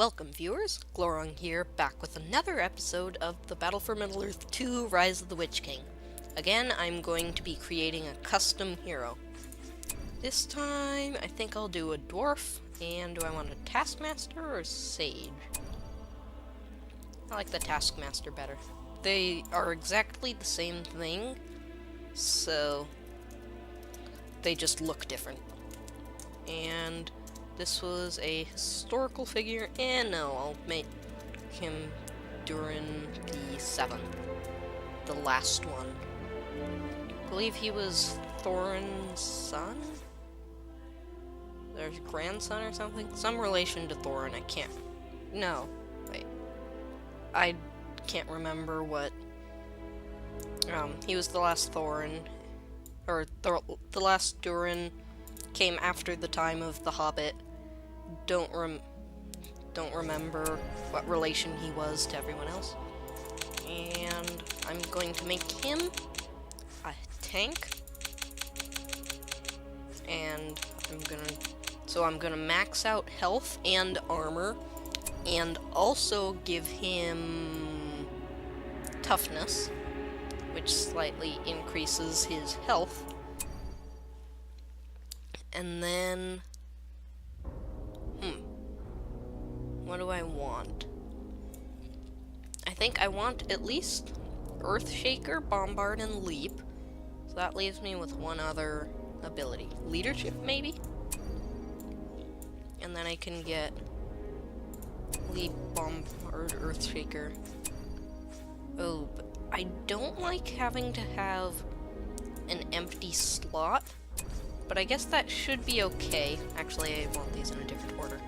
Welcome viewers, Glorong here, back with another episode of the Battle for Middle-earth 2 Rise of the Witch King. Again, I'm going to be creating a custom hero. This time, I think I'll do a dwarf, and do I want a taskmaster or a sage? I like the taskmaster better. They are exactly the same thing, so they just look different. And this was a historical figure, and no, I'll make him Durin the 7th. The last one. I believe he was Thorin's son? Their grandson or something? Some relation to Thorin, I can't... No, wait. I can't remember what... he was the last Thorin, or the last Durin, came after the time of the Hobbit. Don't remember what relation he was to everyone else. And I'm going to make him a tank. And I'm gonna max out health and armor, and also give him toughness, which slightly increases his health. And then what do I want? I think I want at least Earthshaker, Bombard, and Leap. So that leaves me with one other ability. Leadership, maybe? And then I can get Leap, Bombard, Earthshaker. Oh, but I don't like having to have an empty slot. But I guess that should be okay. Actually, I want these in a different order.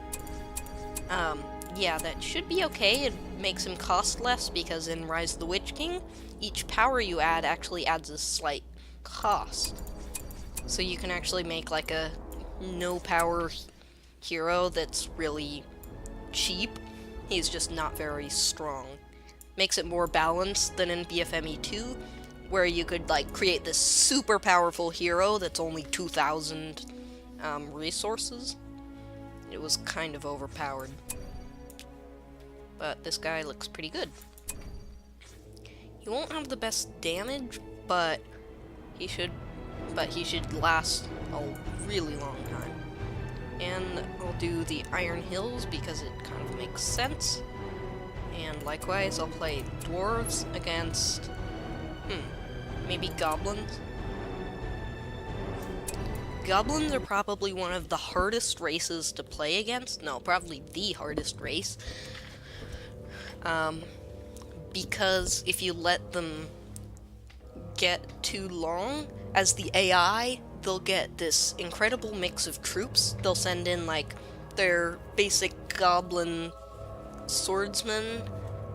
Yeah, that should be okay. It makes him cost less because in Rise of the Witch King, each power you add actually adds a slight cost. So you can actually make like a no power hero that's really cheap. He's just not very strong. Makes it more balanced than in BFME 2, where you could like create this super powerful hero that's only 2,000 resources. It was kind of overpowered. But this guy looks pretty good. He won't have the best damage, but he should last a really long time. And I'll do the Iron Hills because it kind of makes sense. And likewise, I'll play dwarves against maybe goblins. Goblins are probably one of the hardest races to play against. No, probably the hardest race. Because if you let them get too long, as the AI, they'll get this incredible mix of troops. They'll send in, like, their basic goblin swordsmen,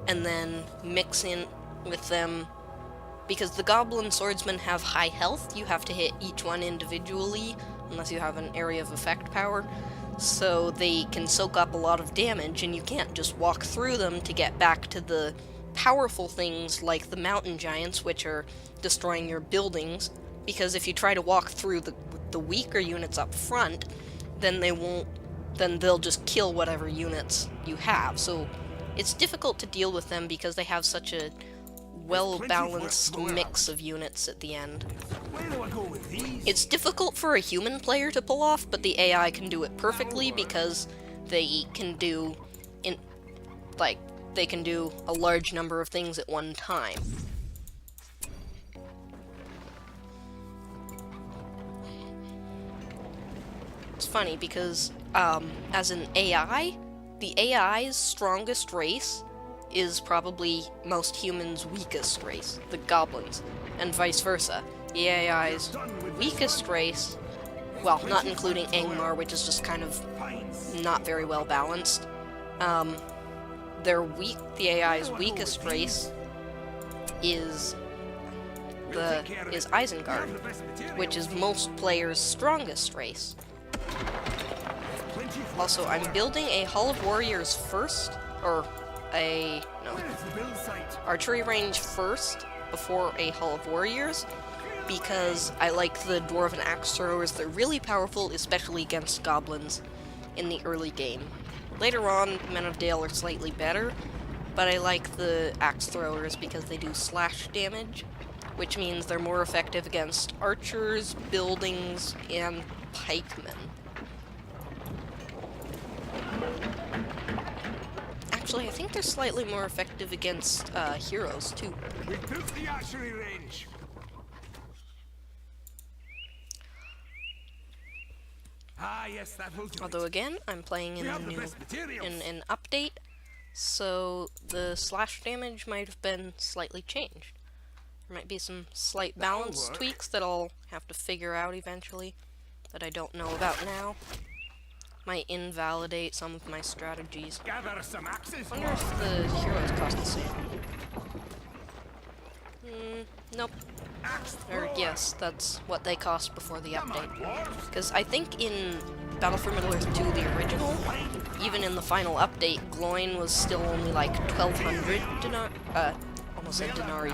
and then mix in with them. Because the goblin swordsmen have high health, you have to hit each one individually, unless you have an area of effect power. So they can soak up a lot of damage, and you can't just walk through them to get back to the powerful things like the mountain giants, which are destroying your buildings. Because if you try to walk through the weaker units up front, then they'll just kill whatever units you have. So it's difficult to deal with them because they have such a well-balanced mix of units at the end. It's difficult for a human player to pull off, but the AI can do it perfectly because they can do a large number of things at one time. It's funny because as an AI, the AI's strongest race is probably most humans' weakest race, the goblins, and vice versa. The AI's weakest race, well, not including Angmar, which is just kind of not very well balanced, the AI's weakest race is Isengard, which is most players' strongest race. Also, I'm building a Hall of Warriors first, or archery range first before a Hall of Warriors, because I like the Dwarven Axe Throwers. They're really powerful, especially against goblins in the early game. Later on, Men of Dale are slightly better, but I like the axe throwers because they do slash damage, which means they're more effective against archers, buildings, and pikemen. Actually, I think they're slightly more effective against heroes, too. We took the archery range. Ah, yes, that will do. Although again, I'm playing in an update, so the slash damage might have been slightly changed. There might be some slight balance tweaks that I'll have to figure out eventually that I don't know about now. Might invalidate some of my strategies. Gather some axes. I wonder if the heroes cost the same. Nope. Or yes, that's what they cost before the update. Because I think in Battle for Middle-earth 2, the original, even in the final update, Gloin was still only like 1,200 dinar. Almost said denari.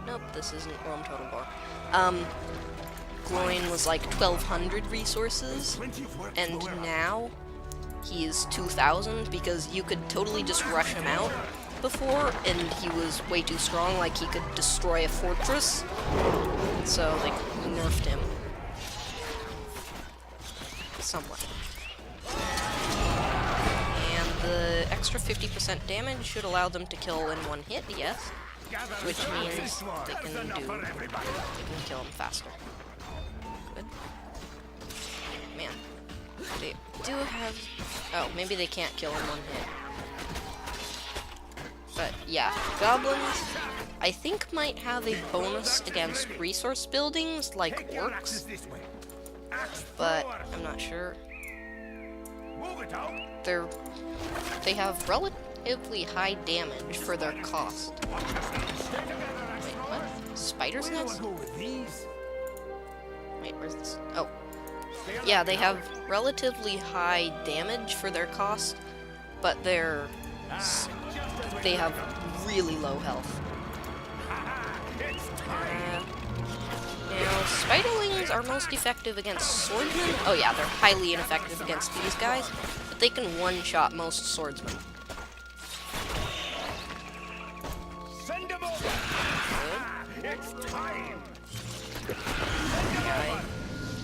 Nope, this isn't Rome Total War. Gloin was like 1,200 resources, and now he is 2,000 because you could totally just rush him out before, and he was way too strong, like he could destroy a fortress, so they nerfed him. Somewhat. And the extra 50% damage should allow them to kill in one hit, yes, which means they can kill him faster. Good. Man. They do have... Oh, maybe they can't kill in one hit. But yeah, goblins, I think might have a bonus against resource buildings like orcs, but I'm not sure. They have relatively high damage for their cost. Wait, what? Spider's nest? Wait, where's this? Oh. Yeah, they have relatively high damage for their cost, but they have really low health. Now, spiderlings are most effective against swordsmen. Oh yeah, they're highly ineffective against these guys, but they can one-shot most swordsmen. Okay.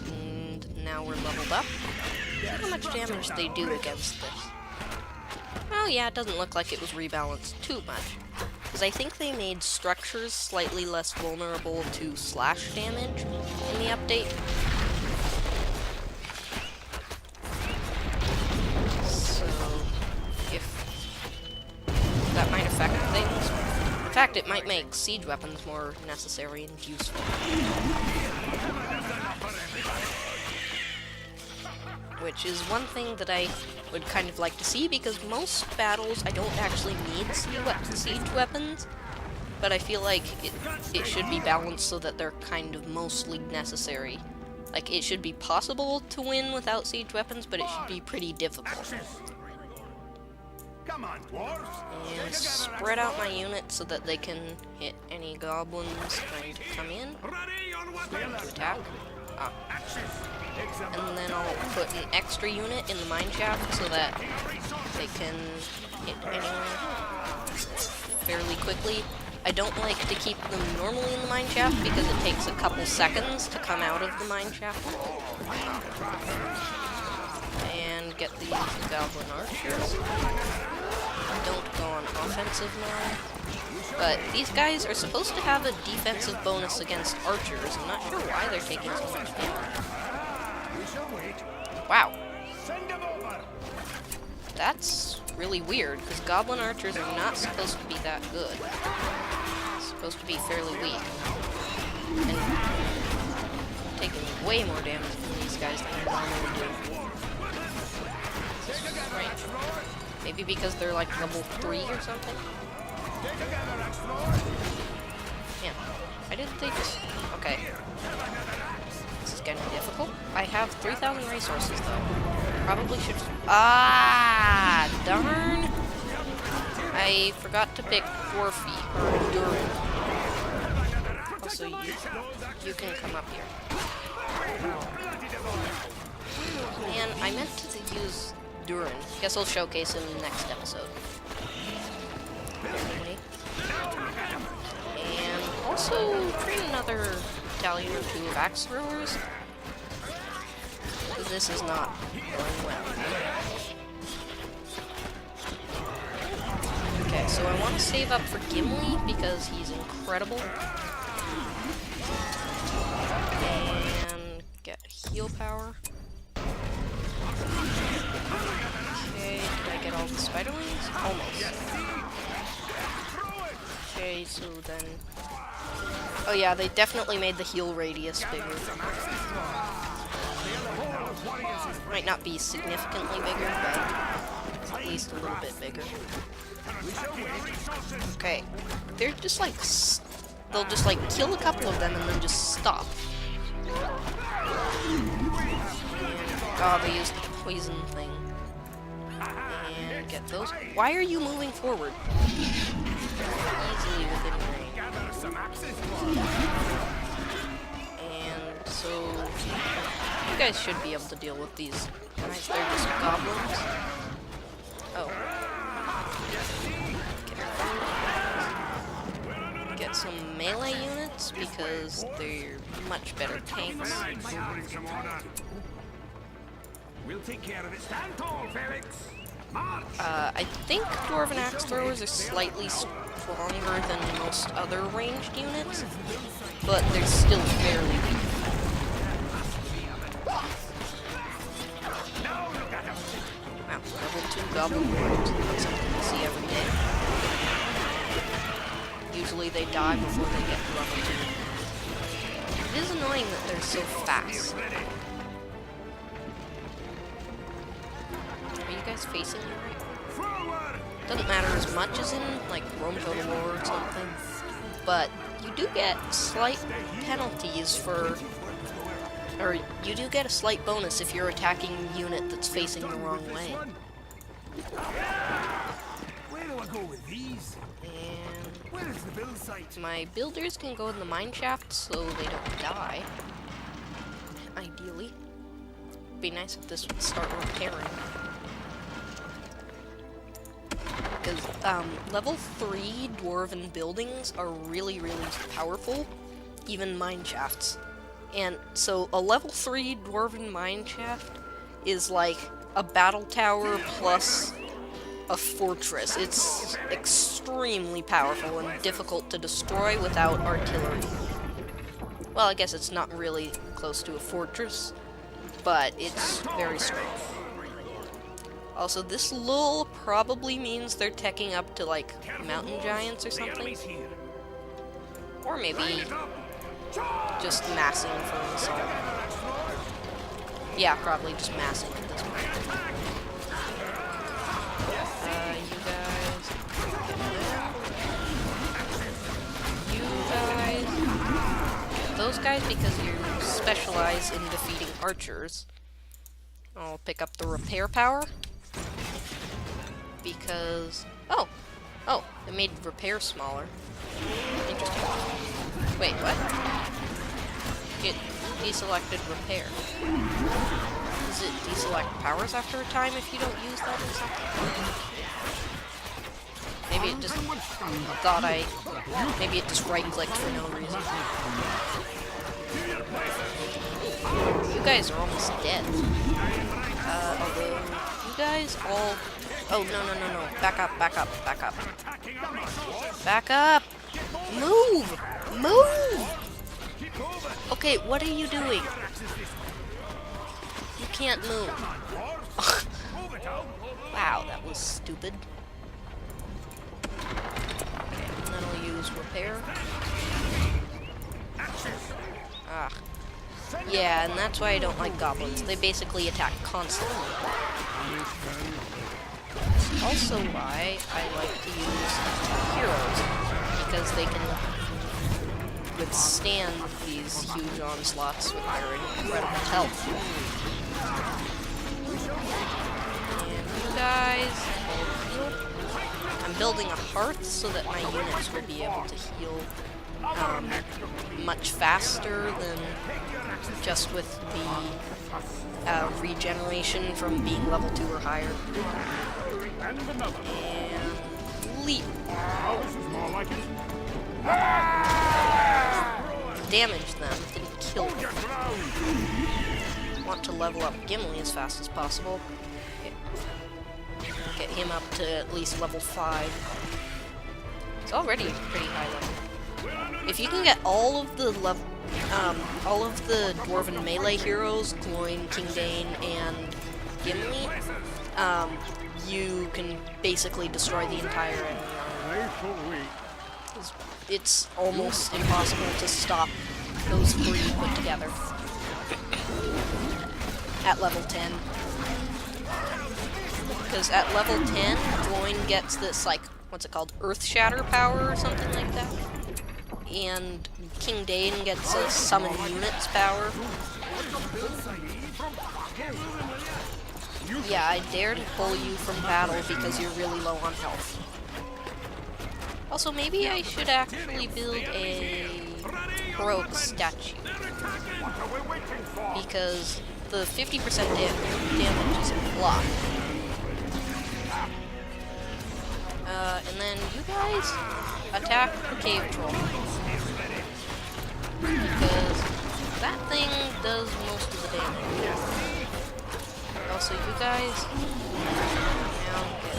And now we're leveled up. Look how much damage they do against this. Oh yeah, it doesn't look like it was rebalanced too much. Because I think they made structures slightly less vulnerable to slash damage in the update. So, if that might affect things. In fact, it might make siege weapons more necessary and useful. Which is one thing that I would kind of like to see, because most battles I don't actually need siege weapons, but I feel like it should be balanced so that they're kind of mostly necessary. Like, it should be possible to win without siege weapons, but it should be pretty difficult. Come on, dwarves. And spread out my units so that they can hit any goblins trying to come in to attack. Ah. And then I'll put an extra unit in the mine shaft so that they can hit anyone fairly quickly. I don't like to keep them normally in the mine shaft because it takes a couple seconds to come out of the mine shaft. And get these goblin archers. Don't go on offensive now. But these guys are supposed to have a defensive bonus against archers. I'm not sure why they're taking so much damage. Wow. That's really weird, because goblin archers are not supposed to be that good. They're supposed to be fairly weak. And taking way more damage from these guys than they normally do. This is strange. Maybe because they're like level 3 or something? Yeah. Why did they just... Okay. This is getting difficult. I have 3,000 resources, though. Probably should... Ah! Darn! I forgot to pick Dwarfy, or Durin. Also, you can come up here. Man, I meant to use Durin. Guess I'll showcase him next episode. Anyway. And also train another battalion or two of axe throwers. This is not going well. Okay, so I want to save up for Gimli because he's incredible. And get heal power. Okay, did I get all the spiderlings? Almost. Okay, so then... Oh yeah, they definitely made the heal radius bigger. Might not be significantly bigger, but it's at least a little bit bigger. Okay, they're just like... They'll just like kill a couple of them and then just stop. Oh, they used the poison thing. And get those. Why are you moving forward? Easily within range. And so you guys should be able to deal with these guys. They're just goblins. Oh. Get some melee units because they're much better tanks. We'll take care of it. Stand tall, Felix. March. I think Dwarven Axe Throwers are slightly stronger than most other ranged units, but they're still fairly weak. Wow, level 2 Goblin Lords. That's something we see every day. Usually they die before they get to level 2. It is annoying that they're so fast. Are you guys facing me right? Doesn't matter as much as in, like, Rome Total War or something, but you do get slight penalties for... Or, you do get a slight bonus if you're attacking a unit that's facing the wrong way. Where do I go with these? And... Where is the build site? My builders can go in the mine shaft so they don't die. Ideally. Be nice if this would start repairing. Because level 3 dwarven buildings are really, really powerful, even mine shafts. And so a level 3 dwarven mine shaft is like a battle tower plus a fortress. It's extremely powerful and difficult to destroy without artillery. Well, I guess it's not really close to a fortress, but it's very strong. Also, this lull probably means they're teching up to, like, mountain giants or something. Or maybe just massing for an assault. Yeah, probably just massing at this point. You guys... You guys... Those guys, because you specialize in defeating archers. I'll pick up the repair power. Because... Oh! Oh, it made repair smaller. Interesting. Wait, what? It deselected repair. Does it deselect powers after a time if you don't use that or something? Maybe it just thought maybe it just right-clicked for no reason. You guys are almost dead. Although, you guys all... Oh, no. Back up. Back up! Move! Move! Okay, what are you doing? You can't move. Wow, that was stupid. Okay, and then I'll use repair. Ah. Yeah, and that's why I don't like goblins. They basically attack constantly. Also why I like to use heroes, because they can withstand these huge onslaughts with their incredible health. And you guys all heal. I'm building a hearth so that my units will be able to heal much faster than just with the regeneration from being level 2 or higher. And another. And leap. Oh, this is more like it. Damage them, didn't kill Hold your them. ground. Want to level up Gimli as fast as possible. Get him up to at least level 5. It's already pretty high level. If you can get all of the dwarven melee heroes, Gloin, King Dane, and Gimli, you can basically destroy the entire enemy. It's almost impossible to stop those 3 put together at level 10. Because at level 10, Gloin gets this, like, what's it called? Earth Shatter power or something like that. And King Dane gets a Summon Units power. Yeah, I dare to pull you from battle because you're really low on health. Also, maybe I should actually build a heroic statue. Because the 50% damage is a lot. And then you guys attack the cave troll. Because that thing does most of the damage. Also, you guys now get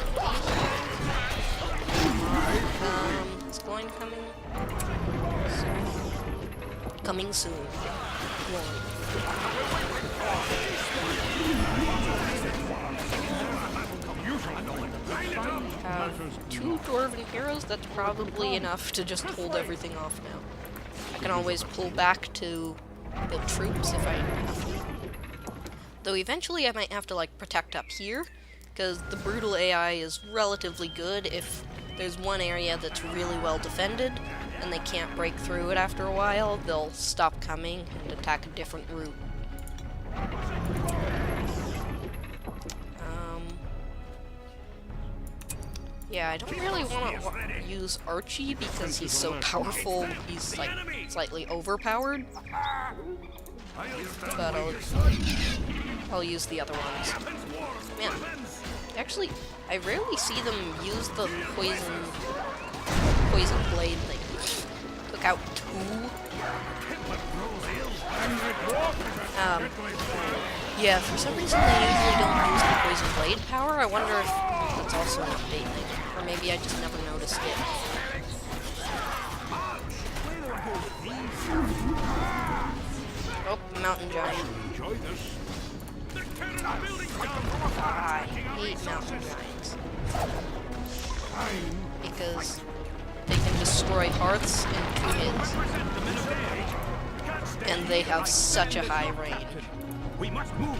these. Is Gloin coming? Coming soon. Have 2 dwarven heroes, that's probably enough to just hold everything off now. I can always pull back to the troops if I have to. Though eventually I might have to like protect up here, because the brutal AI is relatively good if there's one area that's really well defended and they can't break through it after a while, they'll stop coming and attack a different route. Yeah, I don't really want to use Archie because he's so powerful, he's like slightly overpowered. But I'll use the other ones. Man, actually, I rarely see them use the poison blade thing. Took out 2. Yeah, for some reason they usually don't use the poison blade power. I wonder if that's also an update thing. Or maybe I just never noticed it. Oh, mountain giant. I hate mountain giants. Because they can destroy hearths in 2 hits. And they have such a high range. We must move.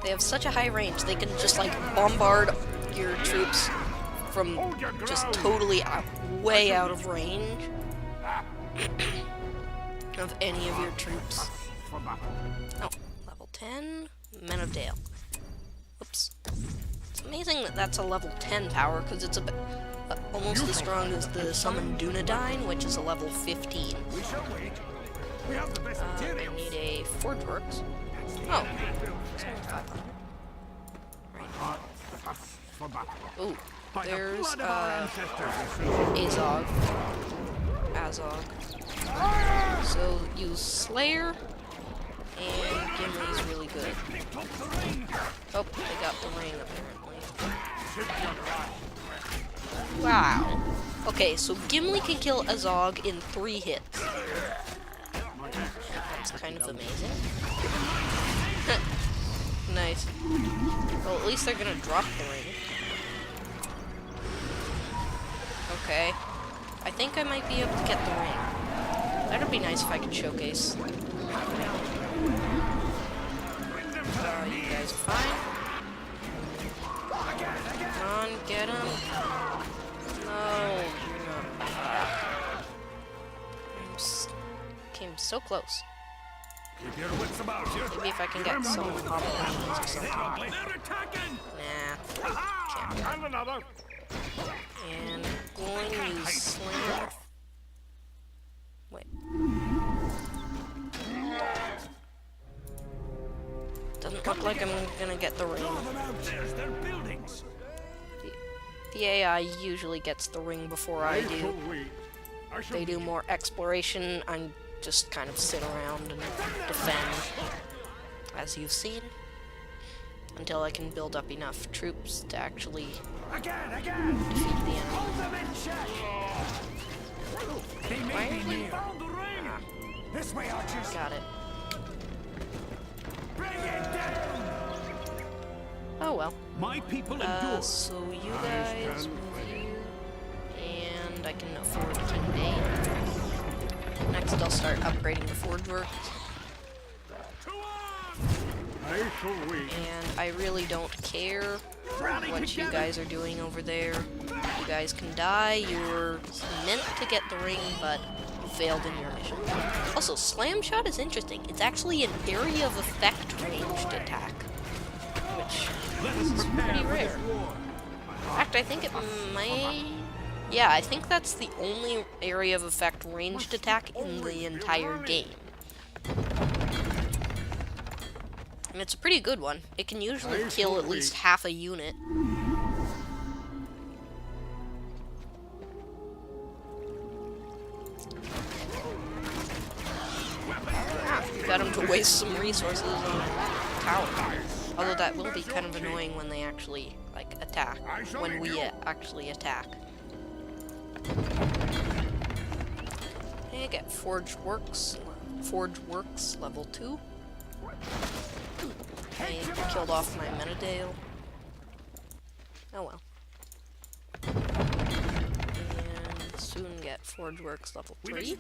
They have such a high range, they can just like bombard your troops from just totally way out of range of any of your troops. Oh, level 10, Men of Dale. Oops. It's amazing that that's a level 10 power, because it's almost as strong as the Summon Dunedain, which is a level 15. We shall wait. We have the best materials. I need a Forge Works. Oh, it's only 500. Right. Ooh, there's Azog. So use Slayer, and Gimli's really good. Oh, they got the ring apparently. Wow. Okay, so Gimli can kill Azog in 3 hits. That's kind of amazing. Nice. Well, at least they're gonna drop the ring. Okay. I think I might be able to get the ring. That'd be nice if I could showcase. You guys are fine. Come on, get him. No, you're not. Came so close. Keep your wits about you. Maybe if I can get some combinations or something. They're attacking. Nah. Can't. And another. And going to use slam. Wait. Doesn't look like I'm gonna get the ring. There's their buildings. The AI usually gets the ring before I do. They do more exploration. I'm just kind of sit around and defend, as you've seen, until I can build up enough troops to actually Again. defeat the enemy. Hold them in check. They may be near. Found the ring. This way, archers. Got it. Bring it down. Oh well. My people endure. So you guys move here, and I can afford King Dane. Next, I'll start upgrading the forge works. And I really don't care what you guys are doing over there. You guys can die. You were meant to get the ring, but you failed in your mission. Also, slam shot is interesting. It's actually an area of effect ranged attack, which is pretty rare. In fact, I think it may... Yeah, I think that's the only area of effect ranged attack in the entire game. And it's a pretty good one. It can usually kill at least half a unit. Got him to waste some resources on tower. Although that will be kind of annoying when they actually, like, attack. When we actually attack. I get Forge Works level 2. I killed off my Metadale. Oh well. And soon get Forge Works level 3.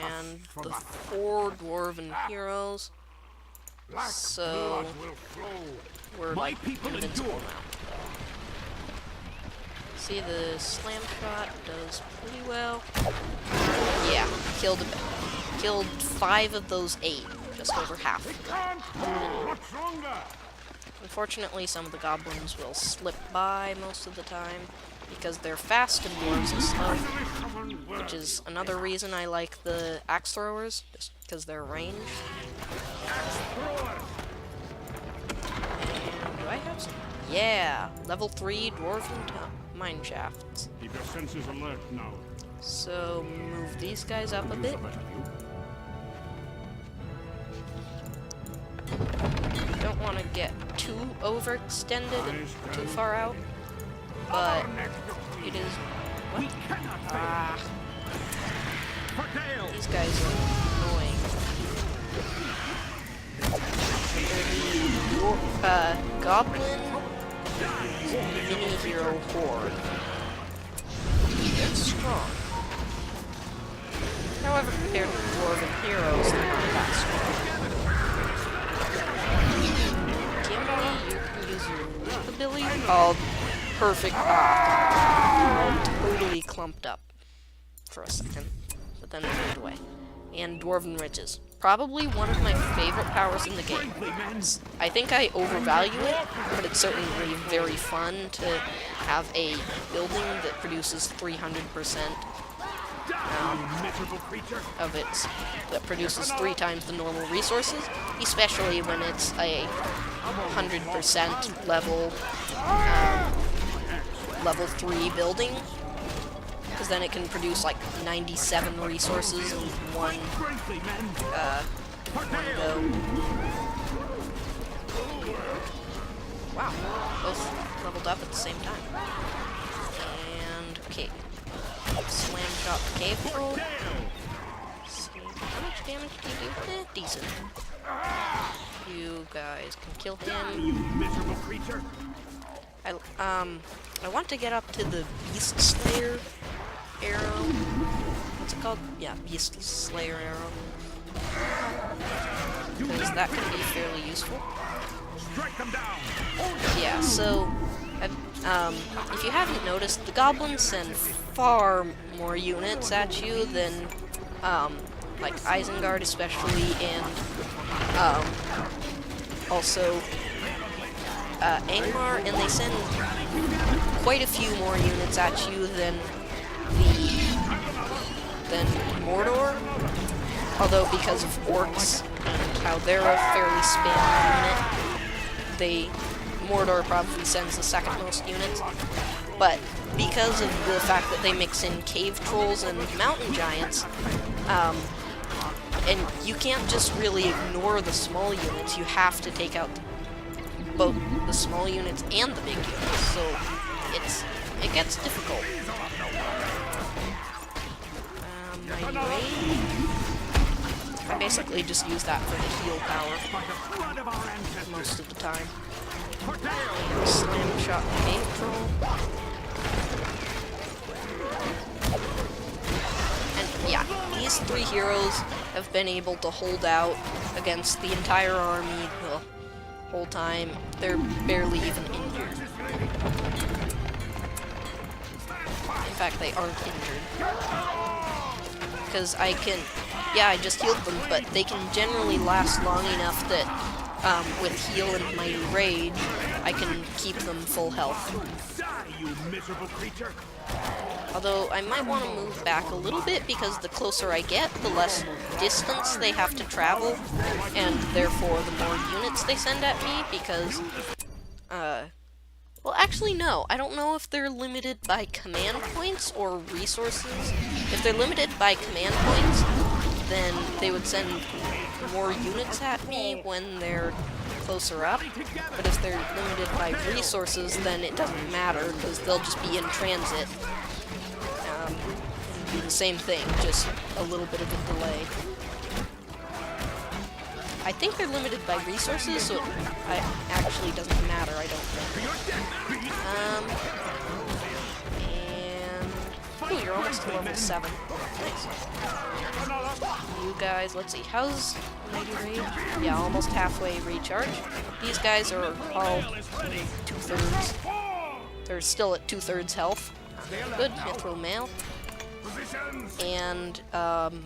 And the 4 Dwarven heroes. So we're like invincible now. See, the slam shot does pretty well. Yeah, killed 5 of those 8, just over half. Unfortunately, some of the goblins will slip by most of the time because they're fast and dwarves are slow, which is another reason I like the axe throwers, just because they're ranged. And do I have some? Yeah, level 3 dwarven mine shafts. Keep your senses alert now. So move these guys up a bit. Don't want to get too overextended and too far out, but it is. What? These guys are annoying. They're the goblin mini hero horde. It's strong. However, compared to the dwarven heroes, they're not that strong. Gimli, you can use your whip ability. Oh, perfect. All totally clumped up for a second, but then they moved away. And Dwarven Riches. Probably one of my favorite powers in the game. I think I overvalue it, but it's certainly very fun to have a building that produces 300% of its, that produces 3 times the normal resources, especially when it's a 100% level 3 building, because then it can produce like 97 resources in one go. Wow, both leveled up at the same time. And okay, slam shot the cave troll. How much damage do you do? Decent. You guys can kill him. You miserable creature. I want to get up to the Beast Slayer arrow. What's it called? Yeah, Beast Slayer arrow. Because that can be fairly useful. Strike them down. Yeah, so if you haven't noticed, the goblins send far more units at you than like Isengard especially, and also Angmar, and they send quite a few more units at you than Mordor. Although because of orcs and how they're a fairly spam unit, Mordor probably sends the second most units. But because of the fact that they mix in cave trolls and mountain giants, and you can't just really ignore the small units, you have to take out both the small units and the big units, so it gets difficult. Mighty Raid. I basically just use that for the heal power most of the time. And slam shot cave troll. And yeah, these three heroes have been able to hold out against the entire army the whole time. They're barely even injured. In fact, they aren't injured. Because I just healed them, but they can generally last long enough that with heal and mighty rage, I can keep them full health. Although I might want to move back a little bit because the closer I get, the less distance they have to travel, and therefore the more units they send at me because, well actually no, I don't know if they're limited by command points or resources. If they're limited by command points, then they would send more units at me when they're closer up, but if they're limited by resources, then it doesn't matter because they'll just be in transit. Do the same thing, just a little bit of a delay. I think they're limited by resources, so it actually doesn't matter, I don't think. And... ooh, you're almost to level 7. Nice. You guys, let's see, how's Mighty Rage? Yeah, almost halfway recharge. These guys are all 2/3. They're still at 2/3 health. Good, Mithril Mail. And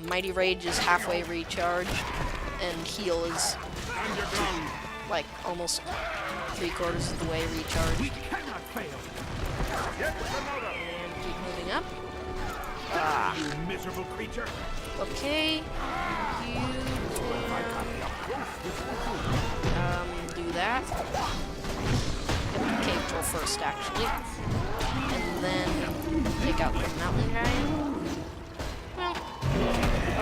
Mighty Rage is halfway recharged, and heal is like almost 3/4 of the way recharged. And keep moving up. You miserable creature. Okay, you can do that. Get the cave troll first, actually, and then take out the mountain giant. Well,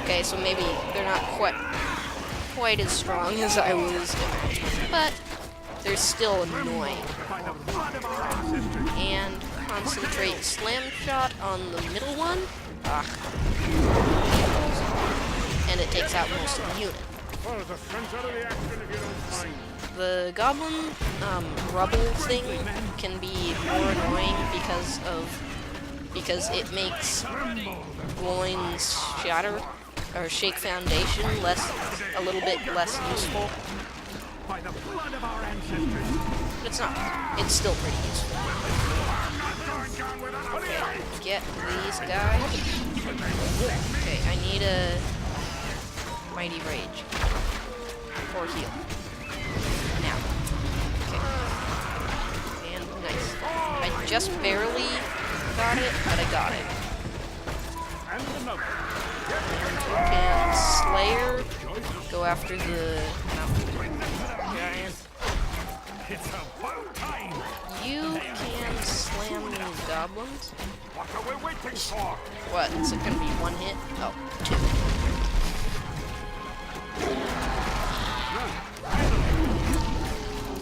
okay, so maybe they're not quite as strong as I was imagining, but they're still annoying. And concentrate slam shot on the middle one. And it takes out most of the unit. The goblin rubble thing can be more annoying because it makes loins shatter or shake foundation a little bit less useful. But it's still pretty useful. Okay, get these guys. Okay, I need a Mighty Rage. Or heal. Now. Okay. And nice. I just barely got it, but I got it. And you can Slayer, go after the mountain giant. You can slam these goblins. What? Is it gonna be one hit? Oh, 2.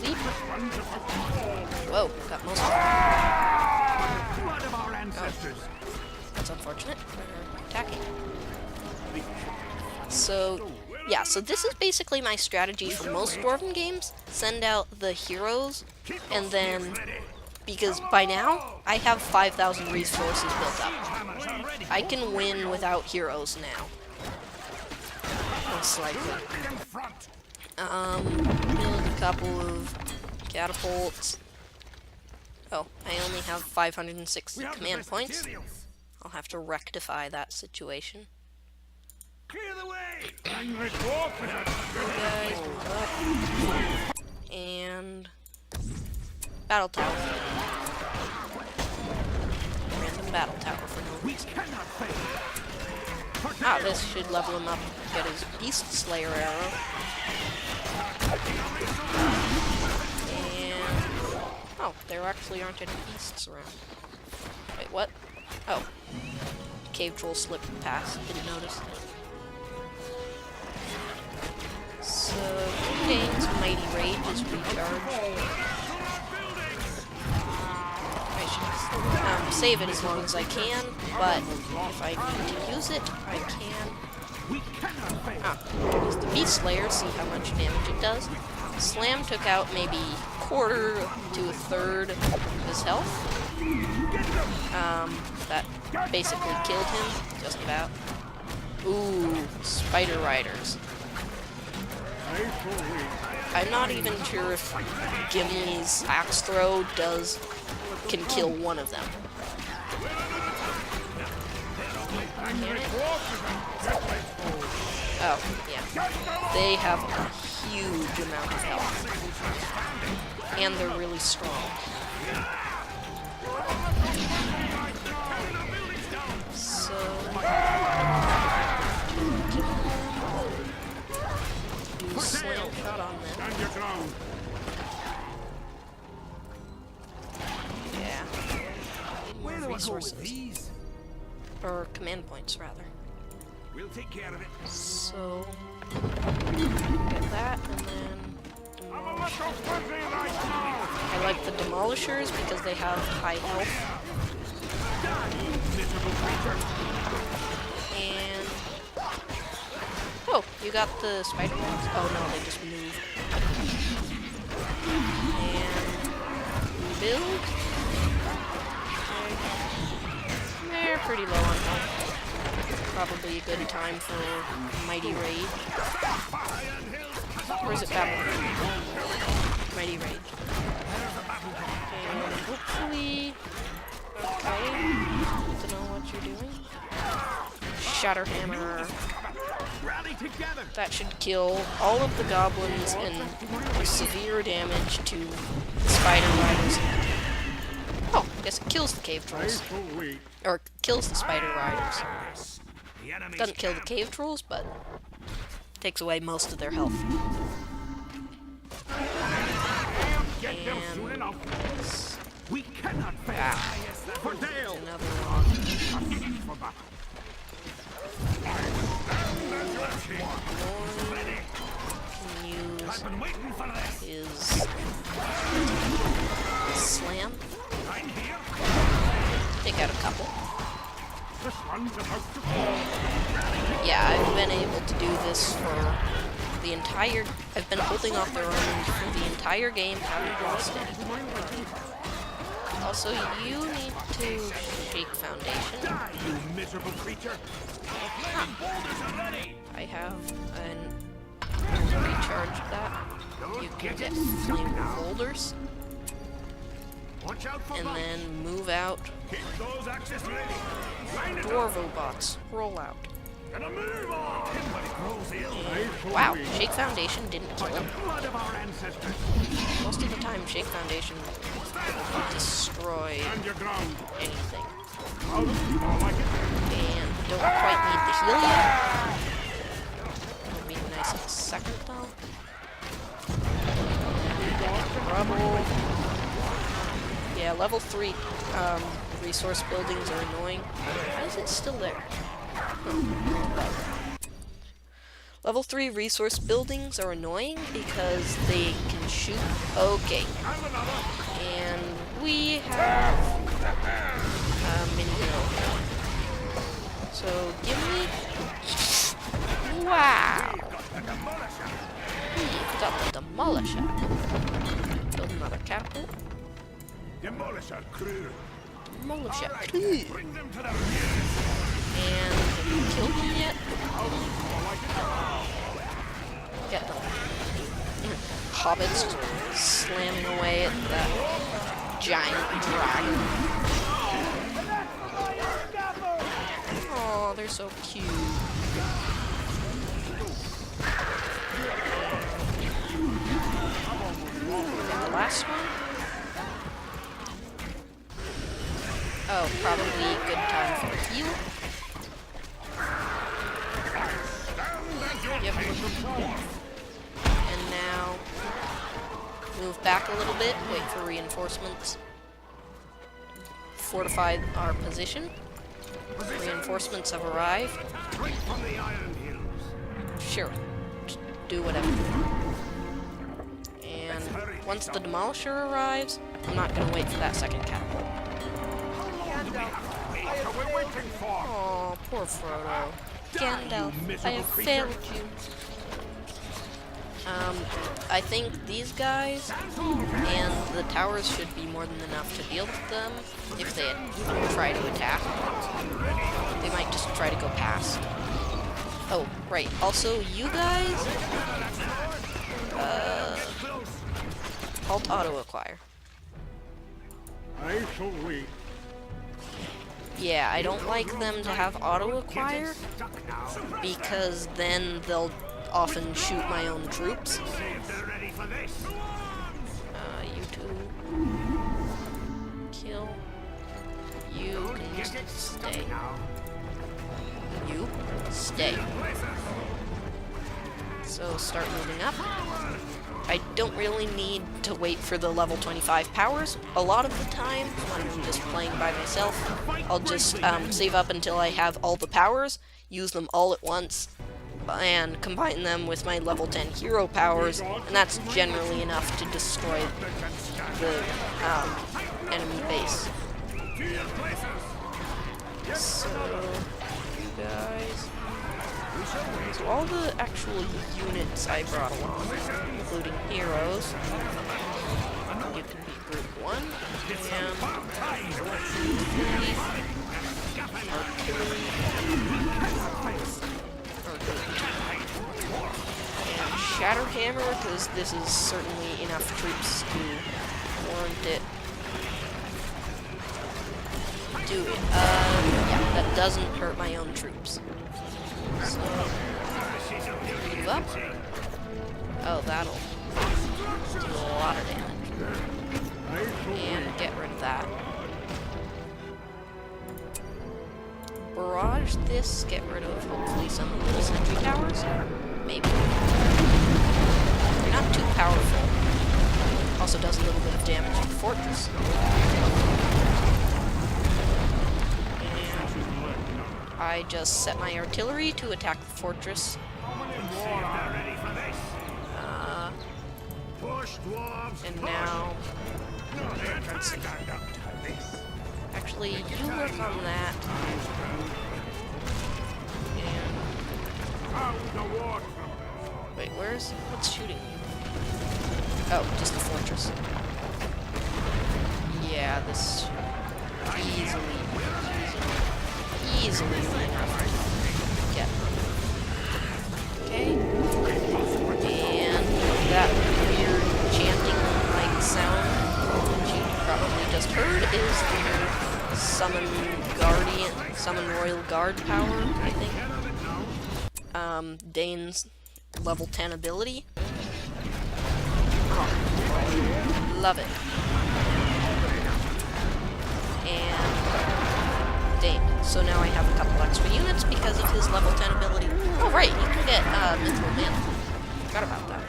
Leap. Whoa, got most of it. Oh. That's unfortunate. They're attacking. So, yeah, so this is basically my strategy for most Dwarven games. Send out the heroes, and then, because by now, I have 5,000 resources built up. I can win without heroes now. Most likely. Build a couple of catapults. Oh, I only have 560 command points. I'll have to rectify that situation. Clear the way! You guys move up. And Battle tower. Random battle tower for no We reason. cannot fail. Ah, this should level him up. Get his Beast Slayer arrow. And oh, there actually aren't any beasts around. Wait, what? Oh, cave troll slipped past. Didn't notice. So, Dane's Mighty Rage is recharged. I should save it as long as I can, but if I need to use it, I can. We cannot fail. Ah, use the Beast Slayer, see how much damage it does. Slam took out maybe quarter to a third of his health. That basically killed him, just about. Ooh, Spider Riders. I'm not even sure if Gimli's axe throw can kill one of them. Oh, yeah. They have a huge amount of health. And they're really strong. So... use slam shot on them. Stand your ground. Yeah. Where do I go with Resources. these? Or command points, rather. We'll take care of it. So... get that, and then... I'm a little fuzzy right now. I like the Demolishers because they have high health. Miserable creature. And... oh, you got the spider ones? Oh no, they just moved. And... rebuild? They're pretty low on health. Probably a good time for Mighty Raid. Or is it Battle? Mighty Raid. And hopefully... okay. Don't know what you're doing. Shatterhammer. Rally together. That should kill all of the goblins and do severe damage to the spider riders. Oh, I guess it kills the cave trolls. Or kills the spider riders. The enemy's Doesn't kill the cave trolls, but takes away most of their health. Get them soon enough. We cannot fail. Ah, For Dale. another one. For battle. Can use I've been waiting for this. is slam. I'm here. Take out a couple. This one's about to fall. Yeah, I've been able to do this for the entire... I've been holding off their armies for the entire game, haven't lost any. Also, you need to shake foundation. Die, you miserable creature. I have an recharge that. You can get flame boulders, Watch out for and bugs. then move out. Keep those axes ready. Line it up. Dwarvobots, roll out. Gonna move on. Everybody grows ill. Wow, shake foundation didn't kill him. Blood of our ancestors. Most of the time, shake foundation will destroy Stand your ground. anything. More like it. And don't quite need the heal yet. It'll be nice in a second though. Rubble. Yeah, level 3 resource buildings are annoying. Why is it still there? Level 3 resource buildings are annoying because they can shoot. Okay. And we have mini hill. So give me. Wow. We've got the Demolisher. Build another catapult. Demolisher crew. Demolisher. Right, bring them to the rear. And have you killed them yet? Get them. Hobbits slamming away at that giant dragon. Oh, they're so cute. And the last one? Oh, probably a good time for a heal. Yep. And now move back a little bit, wait for reinforcements. Fortify our position. Reinforcements have arrived. Sure. Just do whatever. And once the Demolisher arrives, I'm not gonna wait for that second catapult. Aw, poor Frodo. Gandalf, I have failed you. I think these guys and the towers should be more than enough to deal with them if they try to attack. They might just try to go past. Oh, right. Also, you guys, alt auto acquire. I shall wait. Yeah, I don't like them to have auto acquire because then they'll often shoot my own troops. You two kill. You can just stay. You stay. So start moving up. I don't really need to wait for the level 25 powers. A lot of the time, when I'm just playing by myself, I'll just save up until I have all the powers, use them all at once, and combine them with my level 10 hero powers, and that's generally enough to destroy the enemy base. So, you guys... So all the actual units I brought along, including heroes, you can be group 1, and and Shatterhammer, because this is certainly enough troops to warrant it. Do it. Yeah, that doesn't hurt my own troops. So, move up. Oh, that'll do a lot of damage. And get rid of that. Barrage this, get rid of hopefully some of the sentry towers. Maybe. They're not too powerful. Also does a little bit of damage to the fortress. I just set my artillery to attack the fortress. And now... Actually, you work on that. And... Wait, what's shooting you? Oh, just the fortress. Yeah, this easily enough to get. Okay. And that weird chanting-like sound, which you probably just heard, is the Summon Royal Guard power, I think. Dane's level 10 ability. Oh, love it. And Dane. So now I have a couple extra units because of his level 10 ability. Oh right, you can get Mithril Mantle. Forgot about that.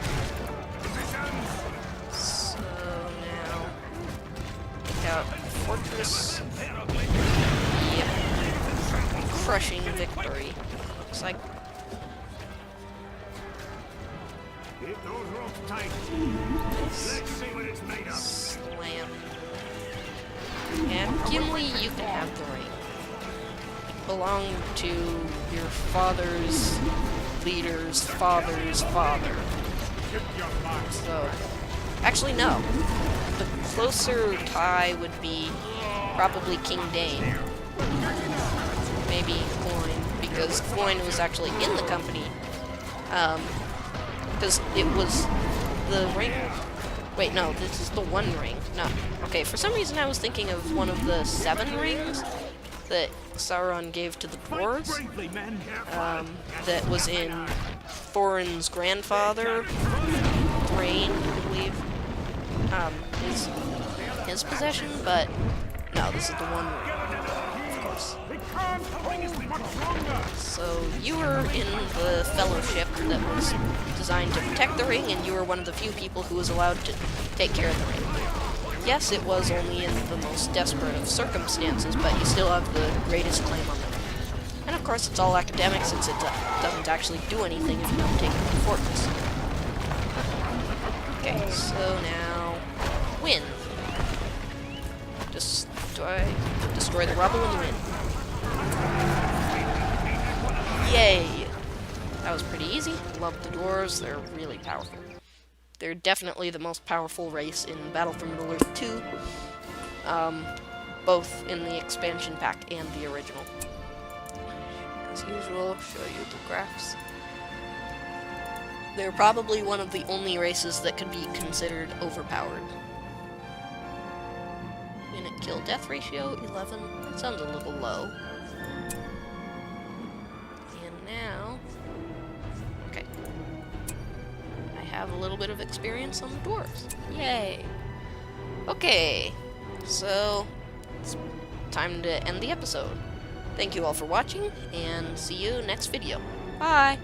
So now take out Fortress. Yep. Crushing victory. Looks like. Keep those ropes tight. Let's see what it's made of. Slam. And Gimli, you can have the ring. Belong to your father's leader's father's father. So, actually no. The closer tie would be probably King Dane. Maybe Cloyne, because Cloyne was actually in the company. Because it was the ring... Wait, no, this is the One Ring. No. Okay, for some reason I was thinking of one of the 7 rings that Sauron gave to the dwarves, that was in Thorin's grandfather, Thrain, I believe, his possession, but no, this is the One Ring. dwarves. They can't hold us much longer. So you were in the fellowship that was designed to protect the ring, and you were one of the few people who was allowed to take care of the ring. Yes, it was only in the most desperate of circumstances, but you still have the greatest claim on the ring. And of course, it's all academic since it doesn't actually do anything if you don't take the fortress. Okay, so now win. Destroy the rubble and win. Yay! That was pretty easy. Love the dwarves, they're really powerful. They're definitely the most powerful race in Battle for Middle-earth 2, both in the expansion pack and the original. As usual, show you the graphs. They're probably one of the only races that could be considered overpowered. Minute kill death ratio, 11. That sounds a little low. And now... okay. I have a little bit of experience on the dwarves. Yay! Okay, so it's time to end the episode. Thank you all for watching, and see you next video. Bye!